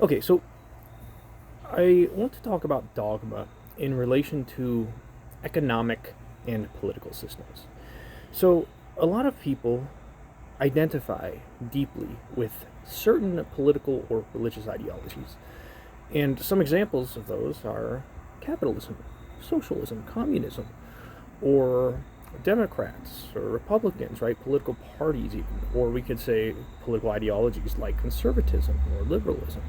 Okay, so I want to talk about dogma in relation to economic and political systems. So, a lot of people identify deeply with certain political or religious ideologies. And some examples of those are capitalism, socialism, communism, or Democrats or Republicans, right? Political parties, even. Or we could say political ideologies like conservatism or liberalism.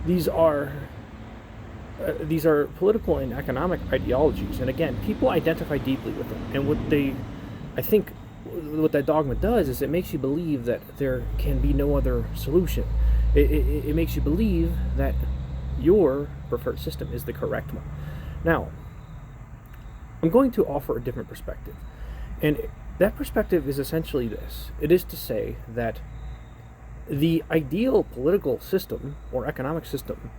These are these are political and economic ideologies, and again, people identify deeply with them. And I think, what that dogma does is it makes you believe that there can be no other solution. It makes you believe that your preferred system is the correct one. Now, I'm going to offer a different perspective, and that perspective is essentially this: it is to say that the ideal political system or economic system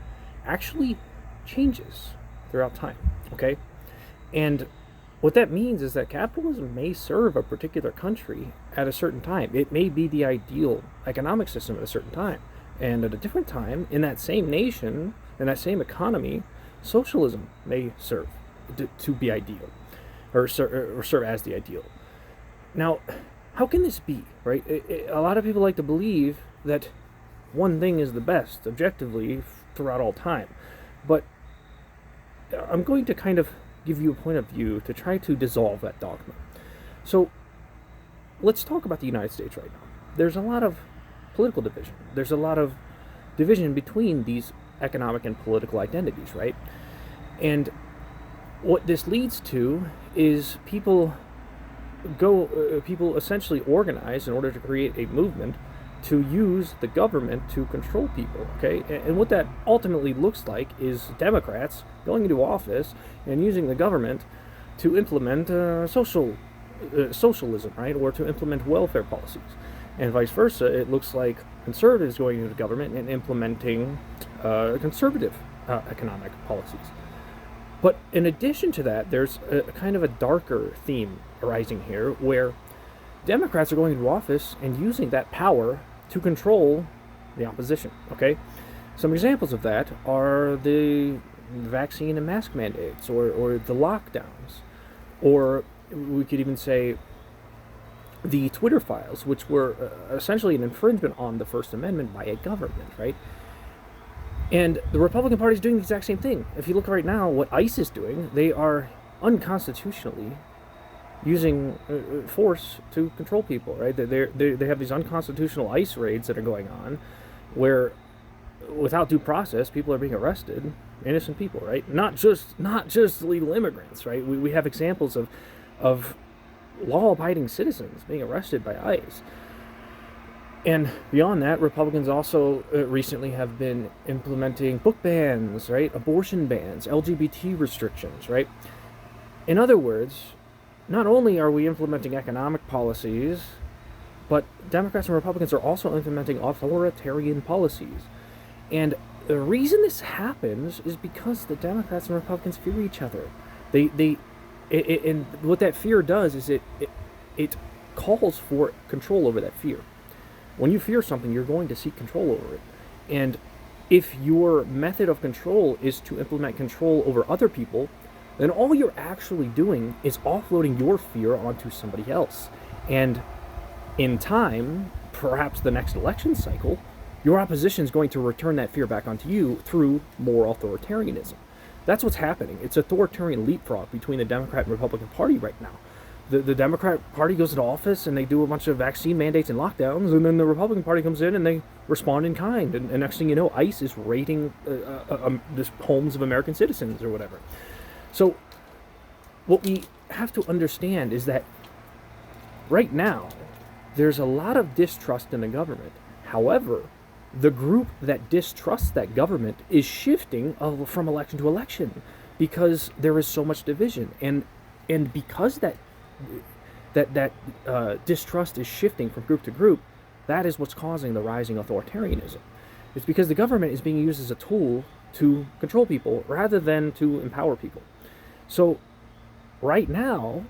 actually changes throughout time, okay? And what that means is that capitalism may serve a particular country at a certain time. It may be the ideal economic system at a certain time. And at a different time, in that same nation, in that same economy, socialism may serve to be ideal, or serve as the ideal. Now, how can this be, right? A lot of people like to believe that one thing is the best objectively throughout all time. But I'm going to kind of give you a point of view to try to dissolve that dogma. So let's talk about the United States right now. There's a lot of political division. There's a lot of division between these economic and political identities, right? And what this leads to is people essentially organize in order to create a movement to use the government to control people, okay? And what that ultimately looks like is Democrats going into office and using the government to implement socialism, right? Or to implement welfare policies. And vice versa, it looks like conservatives going into government and implementing conservative economic policies. But in addition to that, there's a kind of a darker theme arising here where Democrats are going into office and using that power to control the opposition, okay? Some examples of that are the vaccine and mask mandates, or the lockdowns, or we could even say the Twitter files, which were essentially an infringement on the First Amendment by a government, right? And the Republican Party is doing the exact same thing. If you look right now, what ICE is doing, they are unconstitutionally using force to control people, right? They have these unconstitutional ICE raids that are going on, where without due process, people are being arrested, innocent people, right? Not just illegal immigrants, right? We have examples of law-abiding citizens being arrested by ICE. And beyond that, Republicans also recently have been implementing book bans, right? Abortion bans, LGBT restrictions, right? In other words, not only are we implementing economic policies, but Democrats and Republicans are also implementing authoritarian policies. And the reason this happens is because the Democrats and Republicans fear each other. And what that fear does is it calls for control over that fear. When you fear something, you're going to seek control over it. And if your method of control is to implement control over other people, then all you're actually doing is offloading your fear onto somebody else. And in time, perhaps the next election cycle, your opposition is going to return that fear back onto you through more authoritarianism. That's what's happening. It's authoritarian leapfrog between the Democrat and Republican Party right now. The Democrat Party goes into office and they do a bunch of vaccine mandates and lockdowns, and then the Republican Party comes in and they respond in kind. And next thing you know, ICE is raiding the homes of American citizens or whatever. So what we have to understand is that right now, there's a lot of distrust in the government. However, the group that distrusts that government is shifting from election to election because there is so much division. And because that distrust is shifting from group to group, that is what's causing the rising authoritarianism. It's because the government is being used as a tool to control people rather than to empower people. So right now,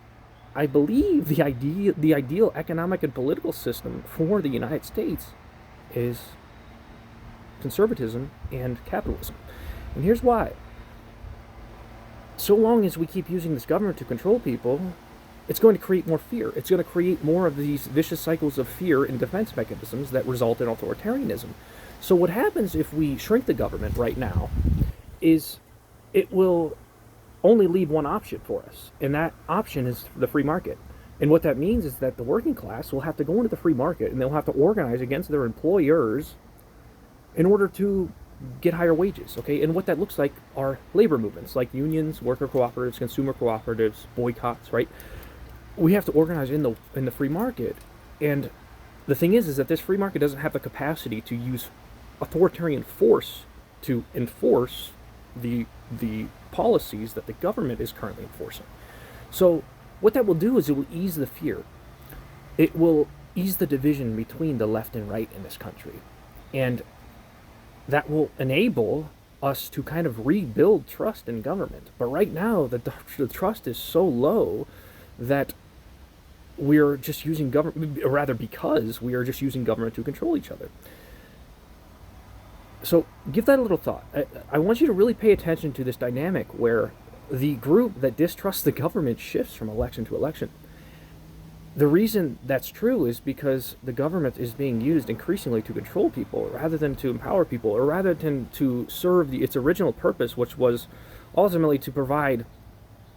I believe the ideal economic and political system for the United States is conservatism and capitalism. And here's why. So long as we keep using this government to control people, it's going to create more fear. It's going to create more of these vicious cycles of fear and defense mechanisms that result in authoritarianism. So what happens if we shrink the government right now is it will only leave one option for us, and that option is the free market. And what that means is that the working class will have to go into the free market, and they'll have to organize against their employers in order to get higher wages, okay? And what that looks like are labor movements, like unions, worker cooperatives, consumer cooperatives, boycotts, right? We have to organize in the free market. And the thing is that this free market doesn't have the capacity to use authoritarian force to enforce the policies that the government is currently enforcing. So what that will do is it will ease the fear. It will ease the division between the left and right in this country. And that will enable us to kind of rebuild trust in government. But right now, the trust is so low that we're just using government, or rather because we are just using government to control each other. So give that a little thought. I want you to really pay attention to this dynamic where the group that distrusts the government shifts from election to election. The reason that's true is because the government is being used increasingly to control people rather than to empower people, or rather than to serve its original purpose, which was ultimately to provide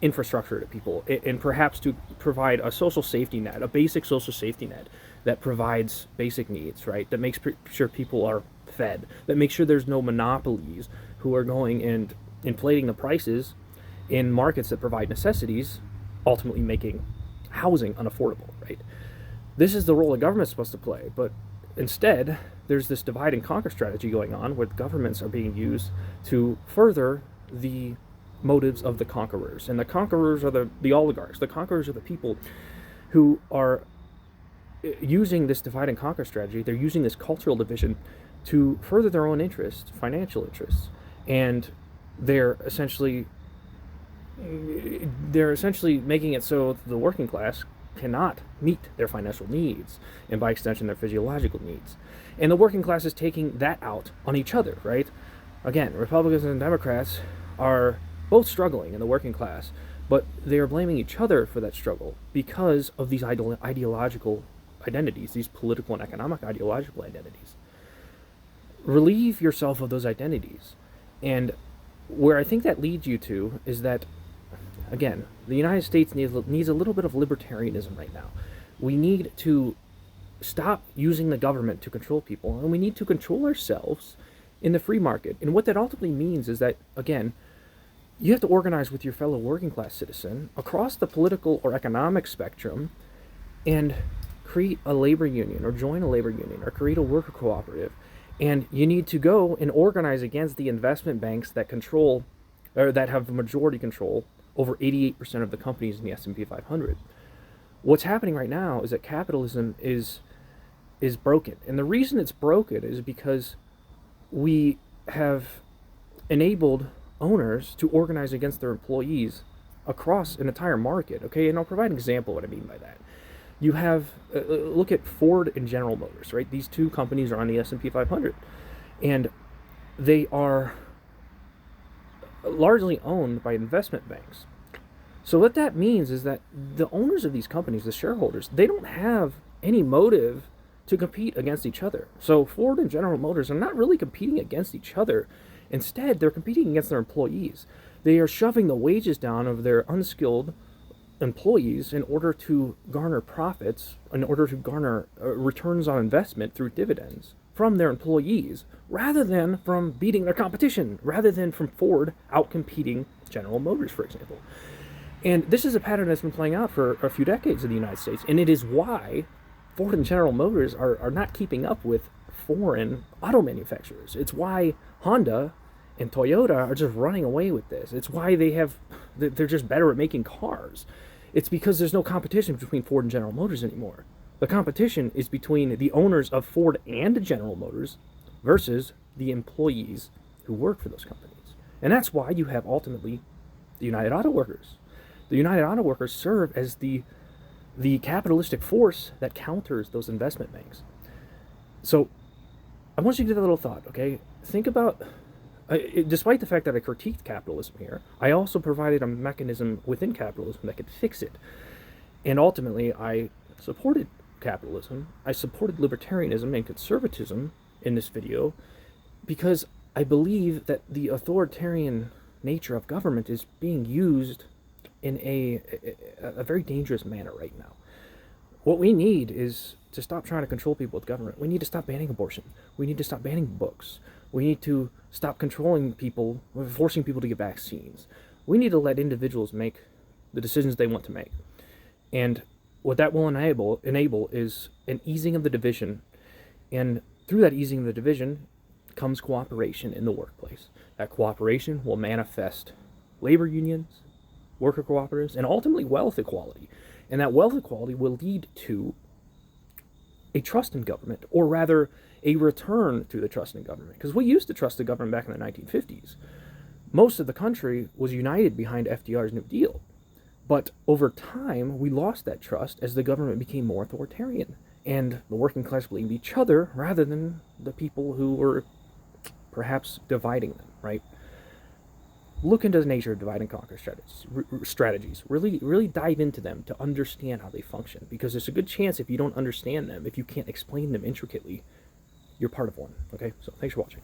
infrastructure to people and perhaps to provide a social safety net, a basic social safety net that provides basic needs, right? That makes sure people are fed, that makes sure there's no monopolies who are going and inflating the prices in markets that provide necessities, ultimately making housing unaffordable, right? This is the role the government's supposed to play, but instead there's this divide and conquer strategy going on where governments are being used to further the motives of the conquerors. And the conquerors are the oligarchs. The conquerors are the people who are using this divide and conquer strategy. They're using this cultural division to further their own interests, financial interests, and they're essentially making it so the working class cannot meet their financial needs, and by extension their physiological needs. And the working class is taking that out on each other, right? Again, Republicans and Democrats are both struggling in the working class, but they are blaming each other for that struggle because of these ideological identities, these political and economic ideological identities. Relieve yourself of those identities. And where I think that leads you to is that, again, the United States needs a little bit of libertarianism right now. We need to stop using the government to control people, and we need to control ourselves in the free market. And what that ultimately means is that, again, you have to organize with your fellow working class citizen across the political or economic spectrum and create a labor union, or join a labor union, or create a worker cooperative. And you need to go and organize against the investment banks that control, or that have the majority control over 88% of the companies in the S&P 500. What's happening right now is that capitalism is broken. And the reason it's broken is because we have enabled owners to organize against their employees across an entire market, okay? And I'll provide an example of what I mean by that. You have, look at Ford and General Motors, right? These two companies are on the S&P 500, and they are largely owned by investment banks. So what that means is that the owners of these companies, the shareholders, they don't have any motive to compete against each other. So Ford and General Motors are not really competing against each other. Instead, they're competing against their employees. They are shoving the wages down of their unskilled employees in order to garner profits, in order to garner returns on investment through dividends from their employees, rather than from beating their competition, rather than from Ford outcompeting General Motors, for example. And this is a pattern that's been playing out for a few decades in the United States, and it is why Ford and General Motors are not keeping up with foreign auto manufacturers. It's why Honda and Toyota are just running away with this. It's why they're just better at making cars. It's because there's no competition between Ford and General Motors anymore. The competition is between the owners of Ford and General Motors versus the employees who work for those companies. And that's why you have ultimately the United Auto Workers. The United Auto Workers serve as the capitalistic force that counters those investment banks. So I want you to get a little thought, okay? Think about, despite the fact that I critiqued capitalism here, I also provided a mechanism within capitalism that could fix it. And ultimately, I supported capitalism. I supported libertarianism and conservatism in this video because I believe that the authoritarian nature of government is being used in a very dangerous manner right now. What we need is to stop trying to control people with government. We need to stop banning abortion. We need to stop banning books. We need to stop controlling people, forcing people to get vaccines. We need to let individuals make the decisions they want to make. And what that will enable is an easing of the division. And through that easing of the division comes cooperation in the workplace. That cooperation will manifest labor unions, worker cooperatives, and ultimately wealth equality. And that wealth equality will lead to a trust in government, or rather a return to the trust in government. Because we used to trust the government back in the 1950s. Most of the country was united behind FDR's New Deal. But over time, we lost that trust as the government became more authoritarian. And the working class blamed each other rather than the people who were perhaps dividing them, right? Look into the nature of divide and conquer strategies. Really dive into them to understand how they function, because there's a good chance if you don't understand them, if you can't explain them intricately, you're part of one. Okay, so thanks for watching.